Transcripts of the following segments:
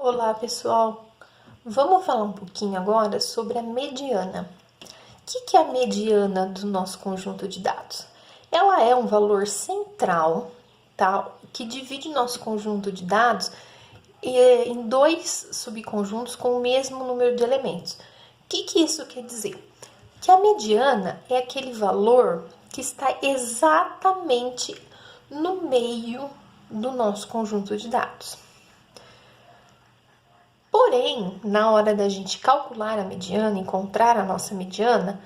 Olá, pessoal! Vamos falar um pouquinho agora sobre a mediana. O que é a mediana do nosso conjunto de dados? Ela é um valor central, tá? Que divide nosso conjunto de dados em dois subconjuntos com o mesmo número de elementos. O que isso quer dizer? Que a mediana é aquele valor que está exatamente no meio do nosso conjunto de dados. Porém, na hora da gente calcular a mediana, encontrar a nossa mediana,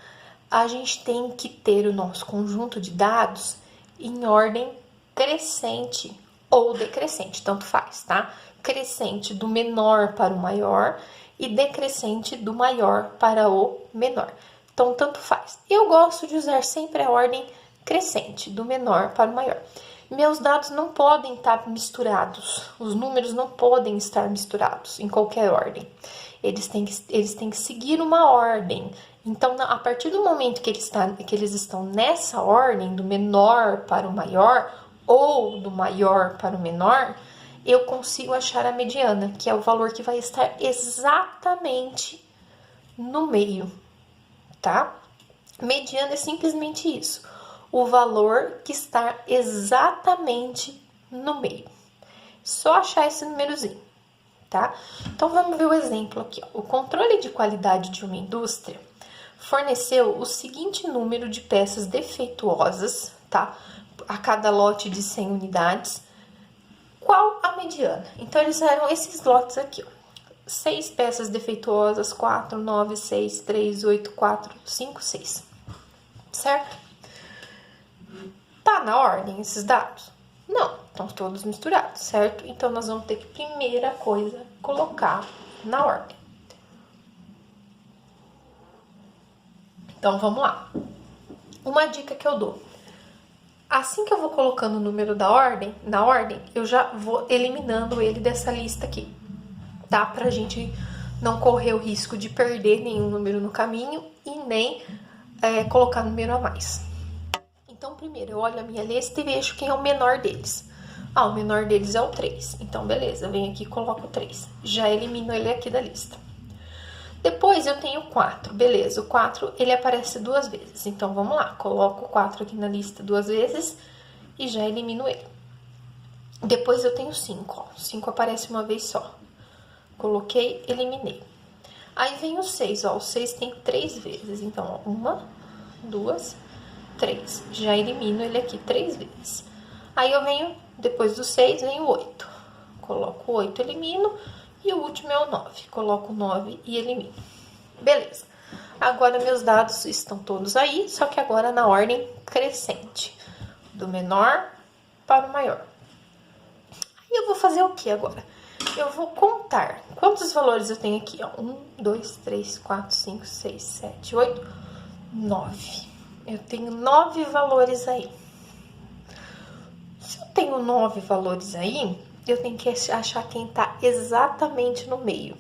a gente tem que ter o nosso conjunto de dados em ordem crescente ou decrescente, tanto faz, tá? Crescente do menor para o maior e decrescente do maior para o menor. Então, tanto faz. Eu gosto de usar sempre a ordem crescente, do menor para o maior. Meus dados não podem estar misturados, os números não podem estar misturados em qualquer ordem. Eles têm que seguir uma ordem. Então, a partir do momento que eles estão nessa ordem, do menor para o maior, ou do maior para o menor, eu consigo achar a mediana, que é o valor que vai estar exatamente no meio, tá? Mediana é simplesmente isso. O valor que está exatamente no meio. Só achar esse númerozinho, tá? Então, vamos ver o exemplo aqui. Ó. O controle de qualidade de uma indústria forneceu o seguinte número de peças defeituosas, tá? A cada lote de 100 unidades. Qual a mediana? Então, eles eram esses lotes aqui, ó. 6 peças defeituosas, 4, 9, 6, 3, 8, 4, 5, 6. Certo? Tá na ordem esses dados? Não, estão todos misturados, certo? Então, nós vamos ter que, primeira coisa, colocar na ordem. Então, vamos lá. Uma dica que eu dou. Assim que eu vou colocando o número na ordem, eu já vou eliminando ele dessa lista aqui, tá? Pra gente não correr o risco de perder nenhum número no caminho e nem colocar número a mais. Então, primeiro, eu olho a minha lista e vejo quem é o menor deles. Ah, o menor deles é o 3. Então, beleza, venho aqui e coloco o 3. Já elimino ele aqui da lista. Depois, eu tenho o 4. Beleza, o 4, ele aparece 2 vezes. Então, vamos lá. Coloco o 4 aqui na lista 2 vezes e já elimino ele. Depois, eu tenho o 5. Ó. O 5 aparece uma vez só. Coloquei, eliminei. Aí, vem o 6. Ó. O 6 tem 3 vezes. Então, ó, 1, 2, 3. Já elimino ele aqui 3 vezes. Aí eu venho, depois do 6, vem o 8. Coloco o 8, elimino. E o último é o 9. Coloco o 9 e elimino. Beleza. Agora meus dados estão todos aí, só que agora na ordem crescente. Do menor para o maior. Aí eu vou fazer o que agora? Eu vou contar. Quantos valores eu tenho aqui? 1, 2, 3, 4, 5, 6, 7, 8, 9. Eu tenho 9 valores aí. Se eu tenho 9 valores aí, eu tenho que achar quem tá exatamente no meio.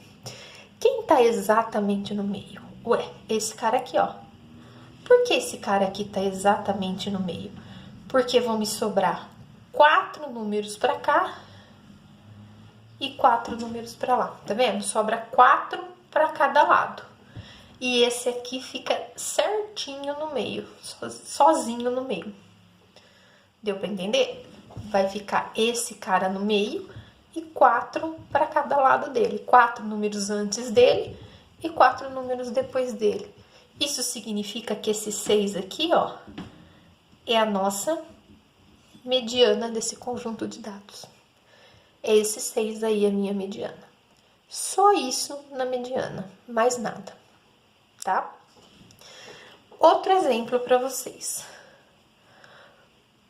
Quem tá exatamente no meio? Ué, esse cara aqui, ó. Por que esse cara aqui tá exatamente no meio? Porque vão me sobrar 4 números pra cá e 4 números pra lá. Tá vendo? Sobra 4 pra cada lado. E esse aqui fica certinho no meio, sozinho no meio. Deu pra entender? Vai ficar esse cara no meio e 4 para cada lado dele. 4 números antes dele e 4 números depois dele. Isso significa que esse 6 aqui, ó, é a nossa mediana desse conjunto de dados. É esse 6 aí a minha mediana. Só isso na mediana, mais nada. Tá? Outro exemplo para vocês.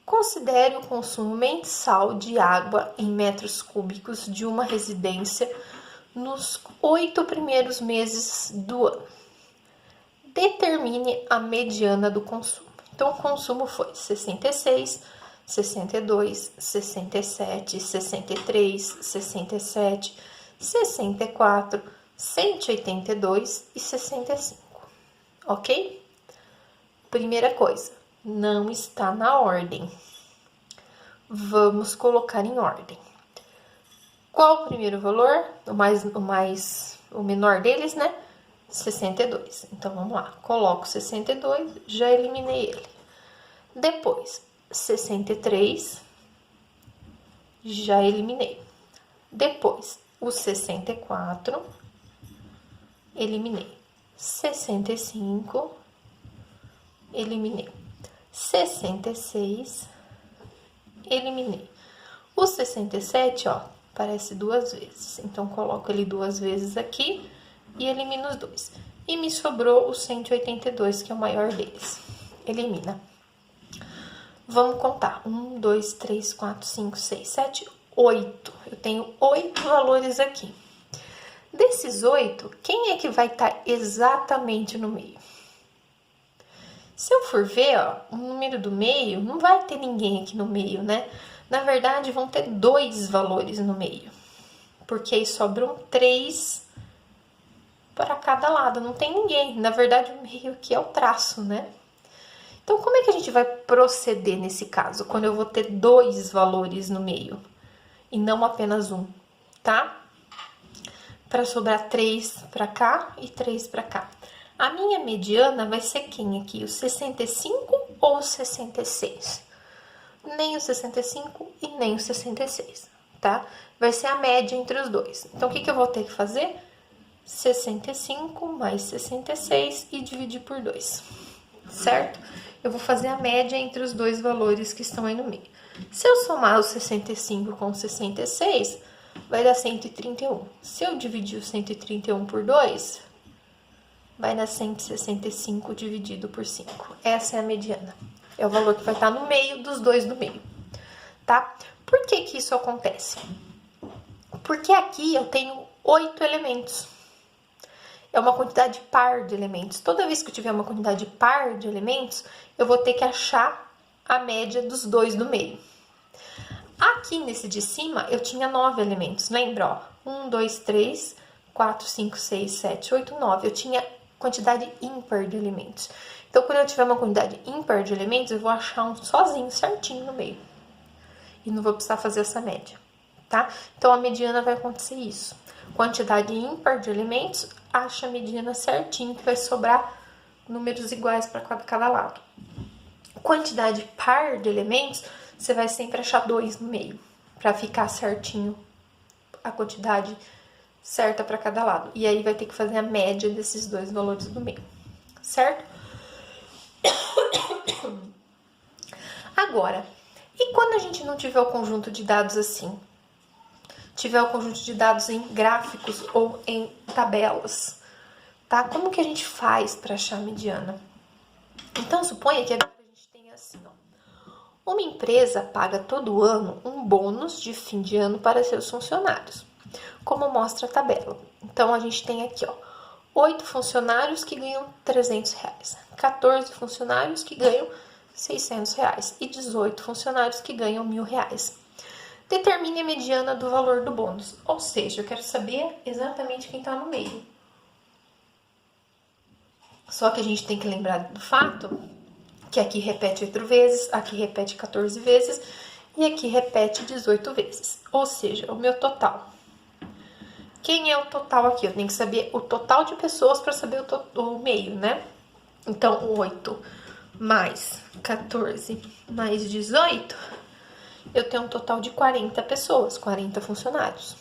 Considere o consumo mensal de água em metros cúbicos de uma residência nos 8 primeiros meses do ano. Determine a mediana do consumo. Então, o consumo foi 66, 62, 67, 63, 67, 64, 182 e 65, ok? Primeira coisa, não está na ordem. Vamos colocar em ordem. Qual o primeiro valor? O menor deles, né? 62. Então, vamos lá. Coloco 62, já eliminei ele. Depois, 63, já eliminei. Depois, o 64, eliminei. 65, eliminei. 66, eliminei. O 67, ó, aparece duas vezes. Então, coloco ele duas vezes aqui e elimino os dois. E me sobrou o 182, que é o maior deles. Elimina. Vamos contar. 1, 2, 3, 4, 5, 6, 7, 8. Eu tenho 8 valores aqui. Desses 8, quem é que vai estar exatamente no meio? Se eu for ver, ó, o número do meio, não vai ter ninguém aqui no meio, né? Na verdade, vão ter 2 valores no meio. Porque aí sobram 3 para cada lado. Não tem ninguém. Na verdade, o meio aqui é o traço, né? Então, como é que a gente vai proceder nesse caso? Quando eu vou ter 2 valores no meio e não apenas um, tá? Para sobrar 3 para cá e 3 para cá. A minha mediana vai ser quem aqui? O 65 ou o 66? Nem o 65 e nem o 66, tá? Vai ser a média entre os dois. Então, o que eu vou ter que fazer? 65 mais 66 e dividir por 2, certo? Eu vou fazer a média entre os dois valores que estão aí no meio. Se eu somar o 65 com o 66, vai dar 131. Se eu dividir o 131 por 2, vai dar 165 dividido por 5. Essa é a mediana. É o valor que vai estar no meio dos dois do meio, tá? Por que que isso acontece? Porque aqui eu tenho 8 elementos. É uma quantidade par de elementos. Toda vez que eu tiver uma quantidade par de elementos, eu vou ter que achar a média dos dois do meio. Aqui nesse de cima, eu tinha 9 elementos. Lembra, ó? 1, 2, 3, 4, 5, 6, 7, 8, 9. Eu tinha quantidade ímpar de elementos. Então, quando eu tiver uma quantidade ímpar de elementos, eu vou achar um sozinho, certinho no meio. E não vou precisar fazer essa média, tá? Então, a mediana vai acontecer isso. Quantidade ímpar de elementos, acha a mediana certinho, que vai sobrar números iguais para cada lado. Quantidade par de elementos, você vai sempre achar 2 no meio, para ficar certinho a quantidade certa para cada lado. E aí vai ter que fazer a média desses dois valores do meio, certo? Agora, e quando a gente não tiver o conjunto de dados assim? Tiver o conjunto de dados em gráficos ou em tabelas, tá? Como que a gente faz para achar a mediana? Então, suponha que agora a gente tenha assim, ó. Uma empresa paga todo ano um bônus de fim de ano para seus funcionários, como mostra a tabela. Então, a gente tem aqui, ó, 8 funcionários que ganham R$300, 14 funcionários que ganham R$600 e 18 funcionários que ganham R$1.000. Determine a mediana do valor do bônus, ou seja, eu quero saber exatamente quem está no meio. Só que a gente tem que lembrar do fato que aqui repete 8 vezes, aqui repete 14 vezes e aqui repete 18 vezes. Ou seja, o meu total. Quem é o total aqui? Eu tenho que saber o total de pessoas para saber o meio, né? Então, 8 mais 14 mais 18, eu tenho um total de 40 pessoas, 40 funcionários.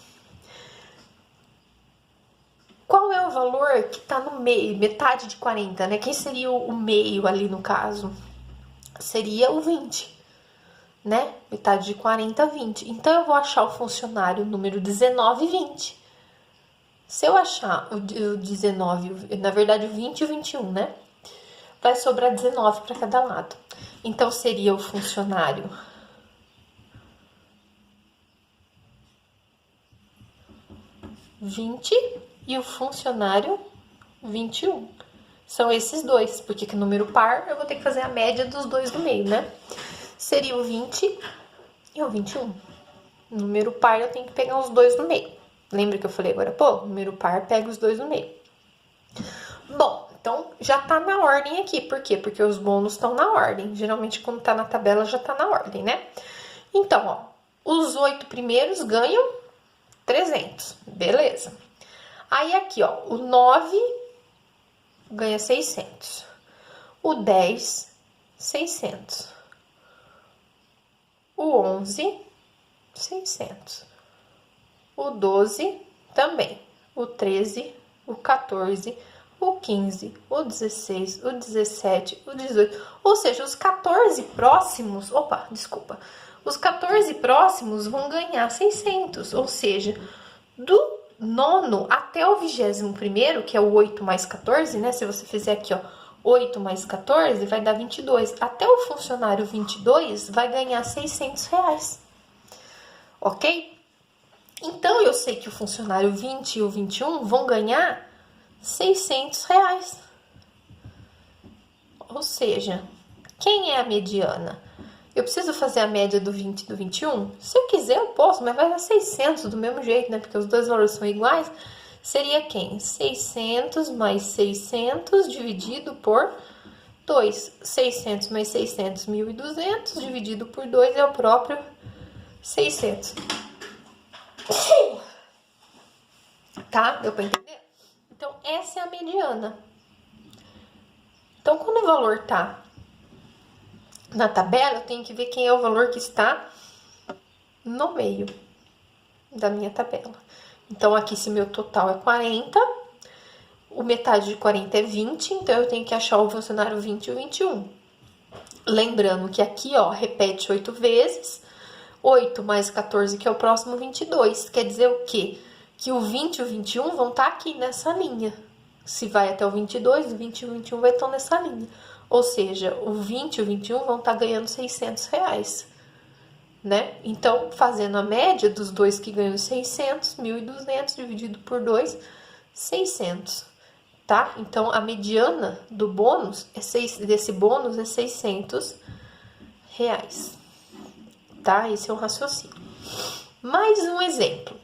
Qual é o valor que está no meio, metade de 40, né? Quem seria o meio ali no caso? Seria o 20, né? Metade de 40, 20. Então, eu vou achar o funcionário número 19 e 20. Se eu achar o 19, na verdade o 20 e o 21, né? Vai sobrar 19 para cada lado. Então, seria o funcionário 20 e o funcionário 21. São esses dois, porque que número par eu vou ter que fazer a média dos dois do meio, né? Seria o 20 e o 21. Número par eu tenho que pegar os dois no meio. Lembra que eu falei agora? Pô, número par pega os dois no meio. Bom, então já tá na ordem aqui. Por quê? Porque os bônus estão na ordem. Geralmente quando tá na tabela já tá na ordem, né? Então, ó, os 8 primeiros ganham 300, beleza. Aí aqui, ó, o 9 ganha 600. O 10, 600. O 11, 600. O 12 também. O 13, o 14, o 15, o 16, o 17, o 18. Ou seja, os 14 próximos... Opa, desculpa. Os 14 próximos vão ganhar 600. Ou seja, do nono até o 21º, que é o 8 mais 14, né? Se você fizer aqui, ó, 8 mais 14, vai dar 22. Até o funcionário 22 vai ganhar 600 reais. Ok? Então, eu sei que o funcionário 20 e o 21 vão ganhar 600 reais. Ou seja, quem é a mediana? Eu preciso fazer a média do 20 e do 21? Se eu quiser, eu posso, mas vai dar 600 do mesmo jeito, né? Porque os dois valores são iguais. Seria quem? 600 mais 600 dividido por 2. 600 mais 600, 1.200 dividido por 2 é o próprio 600. Tá? Deu pra entender? Então, essa é a mediana. Então, quando o valor tá na tabela, eu tenho que ver quem é o valor que está no meio da minha tabela. Então, aqui, se meu total é 40, o metade de 40 é 20, então eu tenho que achar o funcionário 20 e o 21. Lembrando que aqui, ó, repete 8 vezes, 8 mais 14, que é o próximo, 22. Quer dizer o quê? Que o 20 e o 21 vão estar aqui nessa linha. Se vai até o 22, o 20 e o 21 vai estar nessa linha. Ou seja, o 20 e o 21 vão estar ganhando 600 reais. Né? Então, fazendo a média dos dois que ganham 600, 1.200 dividido por 2, 600, tá? Então, a mediana do bônus, desse bônus é 600 reais, tá? Esse é o raciocínio. Mais um exemplo.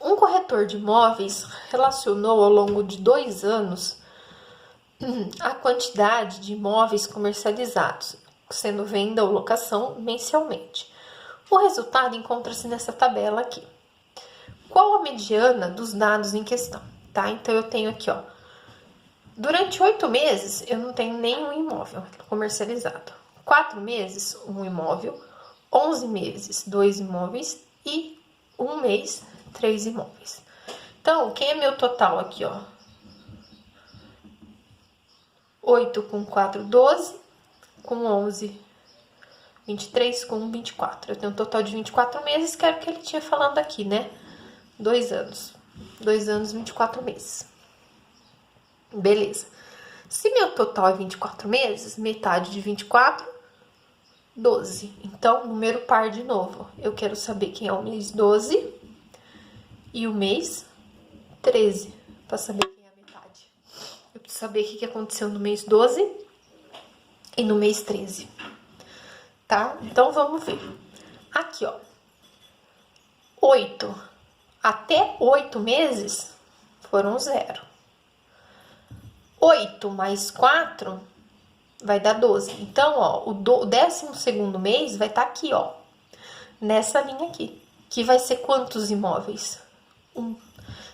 Um corretor de imóveis relacionou ao longo de 2 anos a quantidade de imóveis comercializados, sendo venda ou locação mensalmente. O resultado encontra-se nessa tabela aqui. Qual a mediana dos dados em questão? Tá? Então, eu tenho aqui, ó, durante 8 meses, eu não tenho nenhum imóvel comercializado. 4 meses, um imóvel. 11 meses, 2 imóveis. E 1 mês, 3 imóveis. Então, quem é meu total aqui, ó? 8 com 4, 12. Com 11, 23, com 24. Eu tenho um total de 24 meses, que era o que ele tinha falando aqui, né? 2 anos. 2 anos, 24 meses. Beleza. Se meu total é 24 meses, metade de 24, 12. Então, número par de novo. Eu quero saber quem é o mês 12 e o mês 13, para saber quem é a metade. Eu preciso saber o que aconteceu no mês 12 e no mês 13. Tá? Então, vamos ver. Aqui, ó. 8. Até 8 meses foram 0. 8 mais 4 vai dar 12. Então, ó, o 12º mês vai estar aqui, ó. Nessa linha aqui. Que vai ser quantos imóveis? 1.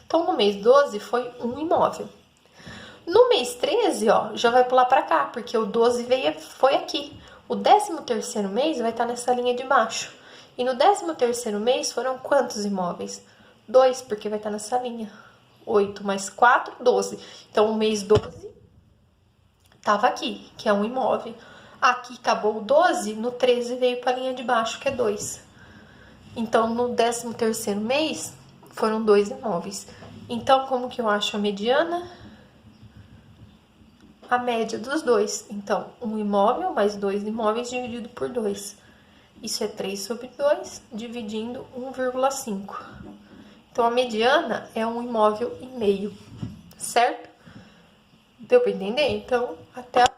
Então, no mês 12 foi 1 imóvel. No mês 13, ó, já vai pular pra cá, porque o 12 foi aqui. O 13º mês vai estar nessa linha de baixo. E no 13º mês foram quantos imóveis? 2, porque vai estar nessa linha. 8 mais 4, 12. Então, o mês 12 estava aqui, que é um imóvel. Aqui acabou o 12, no 13 veio para a linha de baixo, que é 2. Então, no 13º mês, foram 2 imóveis. Então, como que eu acho a mediana? A média dos dois. Então, um imóvel mais 2 imóveis dividido por 2. Isso é 3 sobre 2, dividindo 1,5. Então, a mediana é 1 imóvel e meio, certo? Deu para entender? Então, até a